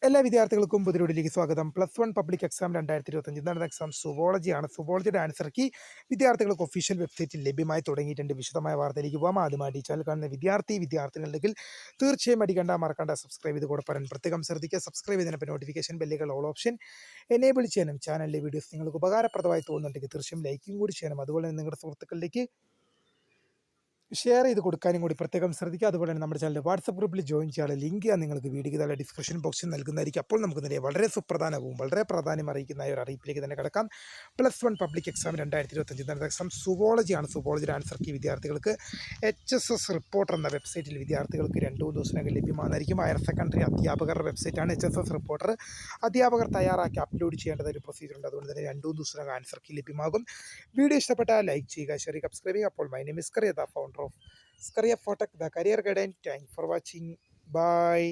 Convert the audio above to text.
എല്ലാ വിദ്യാർത്ഥികൾക്കും പുതിയൊരുവിലേക്ക് സ്വാഗതം. +1 പബ്ലിക് എക്സാം 2025 നടന്ന എക്സാം സുവോളജിയാണ്. സുവോളജിയുടെ ആൻസർ കീ വിദ്യാർത്ഥികൾക്ക് ഒഫീഷ്യൽ വെബ്സൈറ്റിൽ ലഭ്യമായി തുടങ്ങിയിട്ടുണ്ട്. വിശദമായ വാർത്തയിലേക്ക് പോകാം. ആദ്യമായിട്ട് ഈ ചാനൽ കാണുന്ന വിദ്യാർത്ഥികളുണ്ടെങ്കിൽ തീർച്ചയായും അടിക്കണ്ട, മറക്കണ്ട, സബ്സ്ക്രൈബ് ചെയ്ത് കൂടെ പറയാൻ പ്രത്യേകം ശ്രദ്ധിക്കുക. സബ്സ്ക്രൈബ് ചെയ്തതിനൊപ്പം നോട്ടിഫിക്കേഷൻ ബെല്ലുകൾ ഓൾ ഓപ്ഷൻ എനേബിൾ ചെയ്യാനും ചാനലിലെ വീഡിയോസ് നിങ്ങൾക്ക് ഉപകാരപ്രദമായി തോന്നുന്നുണ്ടെങ്കിൽ തീർച്ചയായും ലൈക്കും കൂടി ചെയ്യണം. അതുപോലെ തന്നെ നിങ്ങളുടെ സുഹൃത്തുക്കളിലേക്ക് ഷെയർ ചെയ്ത് കൊടുക്കാനും കൂടി പ്രത്യേകം ശ്രദ്ധിക്കുക. അതുപോലെ തന്നെ നമ്മുടെ ചാനൽ വാട്സപ്പ് ഗ്രൂപ്പിൽ ജോയിൻ ചെയ്യാനുള്ള ലിങ്ക് ഞാൻ നിങ്ങൾക്ക് വീഡിയോയ്ക്ക് താഴെ ഡിസ്ക്രിപ്ഷൻ ബോക്സിൽ നൽകുന്നതായിരിക്കും. അപ്പോൾ നമുക്ക് നേരെ വളരെ സുപ്രധാനവും വളരെ പ്രാധാന്യം അറിയിക്കുന്ന ഒരു അറിയിപ്പിലേക്ക് തന്നെ കിടക്കാം. +1 പബ്ലിക് എക്സാം 2025 നടന്ന എക്സാം സുവോളജിയാണ്. സുവോളജിയുടെ ആൻസർ കീ വിദ്യാർത്ഥികൾക്ക് HSS റിപ്പോർട്ടർ എന്ന വെബ്സൈറ്റിൽ വിദ്യാർത്ഥികൾക്ക് 2-3 ദിവസത്തിനകം ലഭ്യമാകുന്നതായിരിക്കും. ഹയർ സെക്കൻഡറി അധ്യാപകരുടെ വെബ്സൈറ്റാണ് HSS റിപ്പോർട്ടർ. അധ്യാപകർ തയ്യാറാക്കി അപ്ലോഡ് ചെയ്യേണ്ടത് ഒരു പ്രൊസീജിയർ ഉണ്ട്. അതുകൊണ്ട് തന്നെ 2-3 ദിവസത്തിനകം ആൻസർ കീ ലഭ്യമാകും. വീഡിയോ ഇഷ്ടപ്പെട്ടാൽ ലൈക്ക് ചെയ്യുക, ഷെയർ ചെയ്യുക, സബ്സ്ക്രൈബ് ചെയ്യുക. അപ്പോൾ my name is Kariya, the founder of Scaria Photech, the career guide. Thank you for watching. Bye.